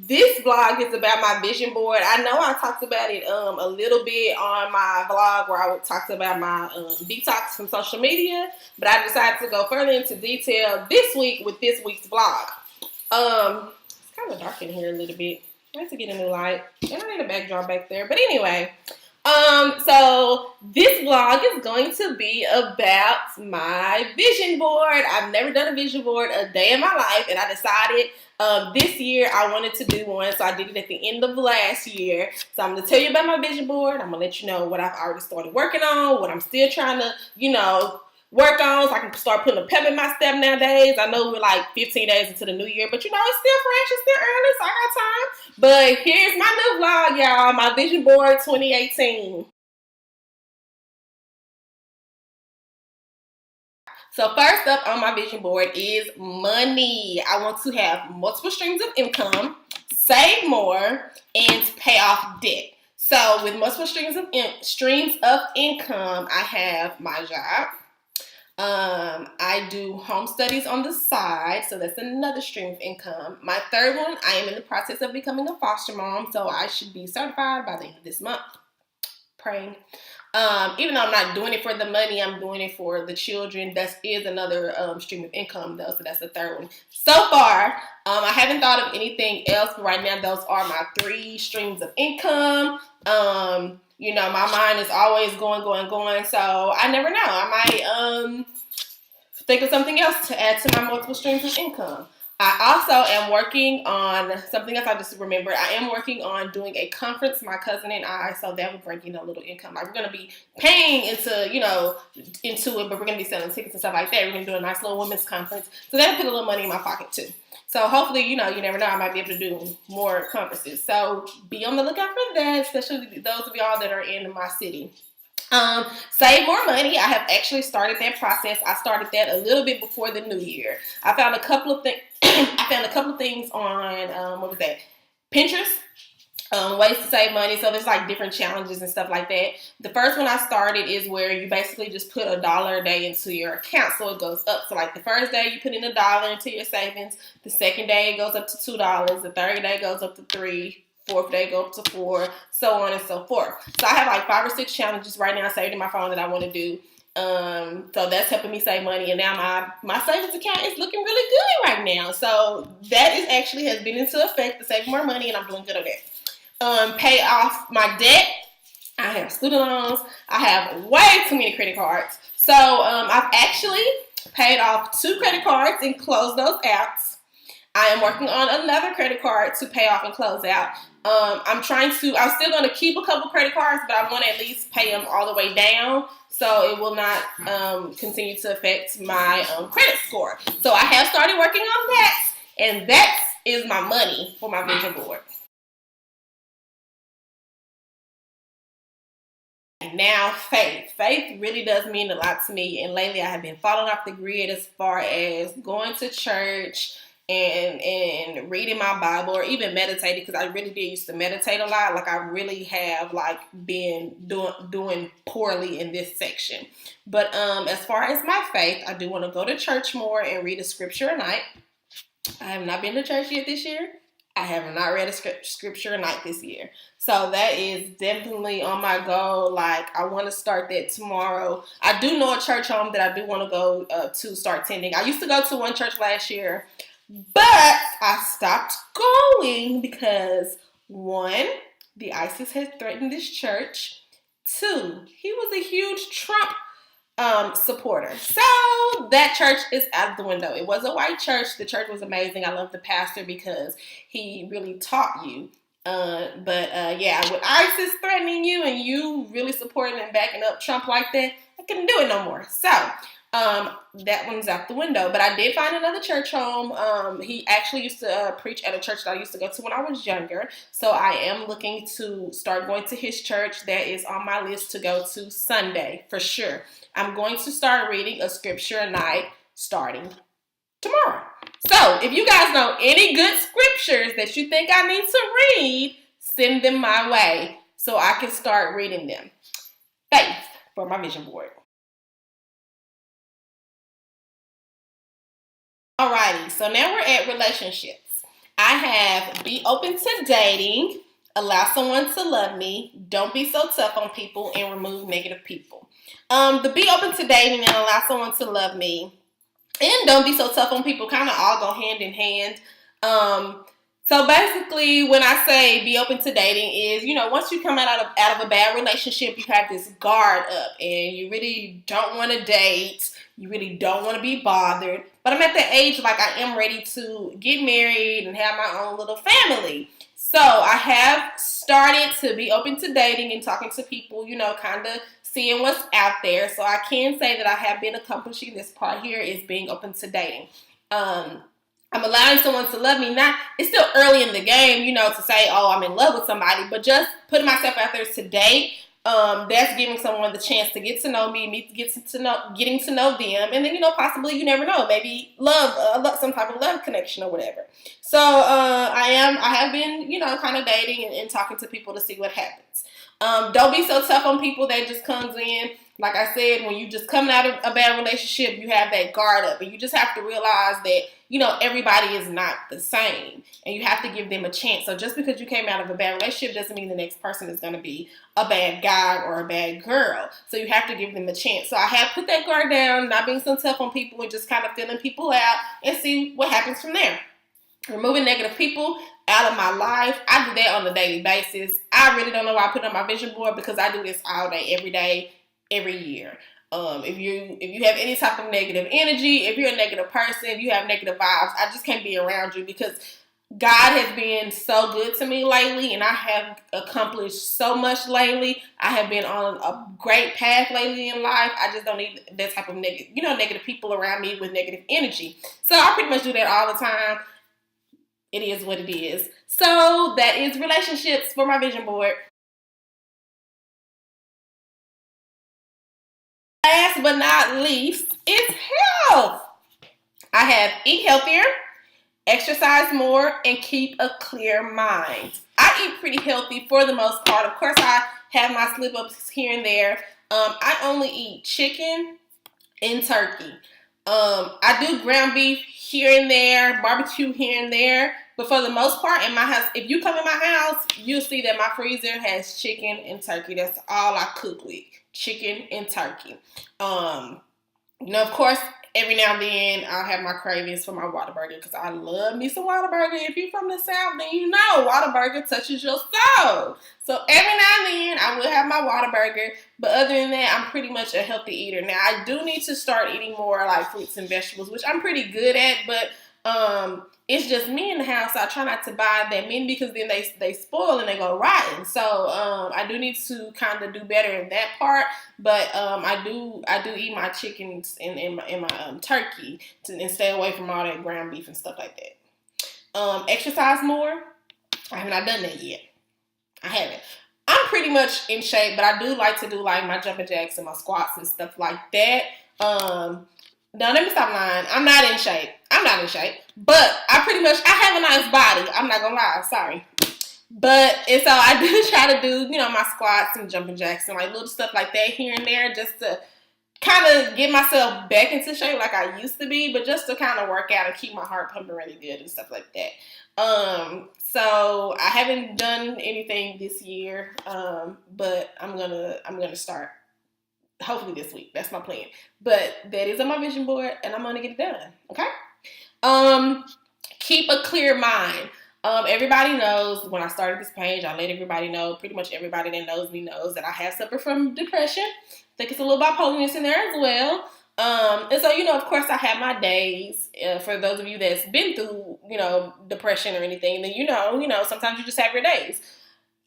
This vlog is about my vision board. I know I talked about it a little bit on my vlog where I talked about my detox from social media, but I decided to go further into detail this week with this week's vlog. It's kind of dark in here a little bit. I have to get a new light, and I need a backdrop back there. But anyway, so this vlog is going to be about my vision board. I've never done a vision board a day in my life, and I decided this year I wanted to do one, so I did it at the end of last year. So I'm going to tell you about my vision board. I'm going to let you know what I've already started working on, what I'm still trying to, work on, so I can start putting a pep in my step nowadays. I know we're like 15 days into the new year, but it's still fresh, it's still early, so I got time. But here's my new vlog, y'all, my vision board 2018. So first up on my vision board is money. I want to have multiple streams of income, save more, and pay off debt. So with multiple streams of income, I have my job. I do home studies on the side, so that's another stream of income. My third one, I am in the process of becoming a foster mom, so I should be certified by the end of this month. Praying. Even though I'm not doing it for the money, I'm doing it for the children. That is another stream of income, though, so that's the third one. So far, I haven't thought of anything else, but right now those are my 3 streams of income. My mind is always going, so I never know. I might think of something else to add to my multiple streams of income. I also am working on something else I just remembered. I am working on doing a conference, my cousin and I, so that would bring in a little income. Like, we're going to be paying into it, but we're going to be selling tickets and stuff like that. We're going to do a nice little women's conference, so that'll put a little money in my pocket too. So hopefully, you never know, I might be able to do more conferences. So be on the lookout for that, especially those of y'all that are in my city. Save more money. I have actually started that process. I started that a little bit before the new year. I found a couple of things. I found a couple of things on Pinterest. Ways to save money. So there's like different challenges and stuff like that. The first one I started is where you basically just put $1 a day into your account, so it goes up. So like the first day you put in $1 into your savings. The second day it goes up to $2. The third day goes up to $3. Fourth day go up to $4, so on and so forth. So I have like 5 or 6 challenges right now saved in my phone that I want to do. So that's helping me save money, and now my savings account is looking really good right now. So that is actually has been into effect to save more money, and I'm doing good on that. Pay off my debt. I have student loans. I have way too many credit cards. So I've actually paid off 2 credit cards and closed those out. I am working on another credit card to pay off and close out. I'm still going to keep a couple credit cards, but I want to at least pay them all the way down, so it will not continue to affect my credit score. So I have started working on that, and that is my money for my vision board. Now, faith. Faith really does mean a lot to me, and lately I have been falling off the grid as far as going to church and reading my Bible, or even meditating, because I really did used to meditate a lot. Like, I really have been doing poorly in this section. But as far as my faith, I do want to go to church more and read a scripture a night. I have not been to church yet this year. I have not read a scripture a night this year. So that is definitely on my goal. Like, I want to start that tomorrow. I do know a church home that I do want to go to start attending. I used to go to one church last year, but I stopped going because, 1, the ISIS has threatened this church. 2, he was a huge Trump supporter. So that church is out of the window. It was a white church. The church was amazing. I love the pastor because he really taught you. But with ISIS threatening you and you really supporting and backing up Trump like that, I couldn't do it no more. So that one's out the window. But I did find another church home. He actually used to preach at a church that I used to go to when I was younger. So I am looking to start going to his church. That is on my list to go to Sunday for sure. I'm going to start reading a scripture a night starting tomorrow. So if you guys know any good scriptures that you think I need to read, send them my way so I can start reading them. Faith for my vision board. Alrighty, so now we're at relationships. I have be open to dating, allow someone to love me, don't be so tough on people, and remove negative people. The be open to dating and allow someone to love me and don't be so tough on people kind of all go hand in hand. Um, so basically, when I say be open to dating, is once you come out of a bad relationship, you have this guard up, and you really don't want to date. You really don't want to be bothered. But I'm at the age like I am ready to get married and have my own little family. So I have started to be open to dating and talking to people, kind of seeing what's out there. So I can say that I have been accomplishing this part here is being open to dating. I'm allowing someone to love me. Not, it's still early in the game, to say, oh, I'm in love with somebody, but just putting myself out there to date. That's giving someone the chance to get to know me getting to know them, and then possibly you never know, maybe some type of love connection or whatever. So I have been kind of dating and talking to people to see what happens. Don't be so tough on people that just comes in. Like I said, when you just coming out of a bad relationship, you have that guard up, and you just have to realize that everybody is not the same, and you have to give them a chance. So just because you came out of a bad relationship doesn't mean the next person is going to be a bad guy or a bad girl. So you have to give them a chance. So I have put that guard down, not being so tough on people, and just kind of feeling people out and see what happens from there. Removing negative people out of my life. I do that on a daily basis. I really don't know why I put it on my vision board, because I do this all day, every day, every year. If you have any type of negative energy, if you're a negative person, if you have negative vibes, I just can't be around you, because God has been so good to me lately, and I have accomplished so much lately. I have been on a great path lately in life. I just don't need that type of negative people around me with negative energy. So I pretty much do that all the time. It is what it is. So that is relationships for my vision board. Last but not least, it's health. I have eat healthier, exercise more, and keep a clear mind. I eat pretty healthy for the most part. Of course, I have my slip ups here and there. I only eat chicken and turkey. I do ground beef here and there, barbecue here and there. But for the most part, in my house, if you come in my house, you'll see that my freezer has chicken and turkey. That's all I cook with, chicken and turkey. Of course, every now and then I'll have my cravings for my Whataburger, because I love me some Whataburger. If you're from the South, then you know Whataburger touches your soul. So every now and then I will have my Whataburger, but other than that, I'm pretty much a healthy eater. Now, I do need to start eating more like fruits and vegetables, which I'm pretty good at, but it's just me in the house. So I try not to buy that many, because then they spoil and they go rotten. So I do need to kind of do better in that part. But I do eat my chickens and my turkey and stay away from all that ground beef and stuff like that. Exercise more. I have not done that yet. I haven't. I'm pretty much in shape, but I do like to do like my jumping jacks and my squats and stuff like that. Now, let me stop lying. I'm not in shape, but I have a nice body. I'm not gonna lie, sorry. And so I do try to do, my squats and jumping jacks and like little stuff like that here and there, just to kind of get myself back into shape like I used to be, but just to kind of work out and keep my heart pumping really good and stuff like that. So I haven't done anything this year, but I'm gonna start. Hopefully this week. That's my plan. But that is on my vision board, and I'm gonna get it done. Okay? Keep a clear mind. Everybody knows when I started this page, I let everybody know, pretty much everybody that knows me knows that I have suffered from depression. I think it's a little bipolarness in there as well. And so, of course, I have my days. For those of you that's been through, depression or anything, then sometimes you just have your days.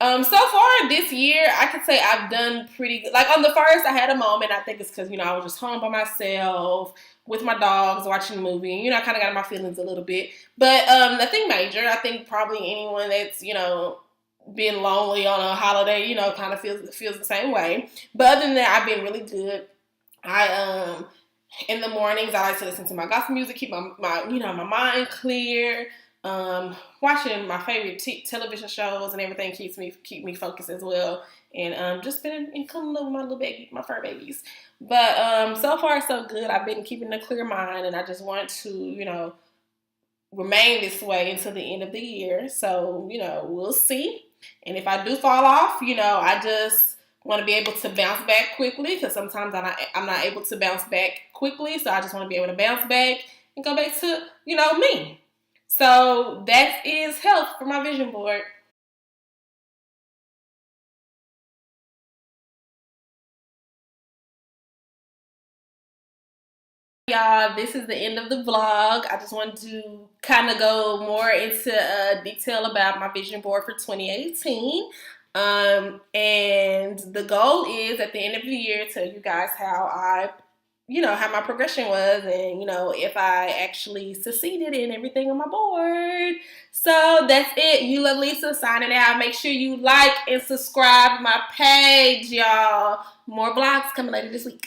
So far this year, I could say I've done pretty good. Like on the first, I had a moment. I think it's because, I was just home by myself with my dogs watching a movie. I kind of got in my feelings a little bit. But nothing major. I think probably anyone that's, been lonely on a holiday, kind of feels the same way. But other than that, I've been really good. I in the mornings, I like to listen to my gospel music, keep my my mind clear. Watching my favorite television shows and everything keep me focused as well, and just been in cuddling with my fur babies. But so far so good. I've been keeping a clear mind, and I just want to remain this way until the end of the year. So, we'll see. And if I do fall off, I just want to be able to bounce back quickly, because sometimes I'm not able to bounce back quickly. So I just want to be able to bounce back and go back to, me. So that is health for my vision board. Y'all, this is the end of the vlog. I just wanted to kind of go more into detail about my vision board for 2018. And the goal is at the end of the year tell you guys how how my progression was, and if I actually succeeded in everything on my board. So that's it. You Love Lisa signing out. Make sure you like and subscribe to my page, y'all. More vlogs coming later this week.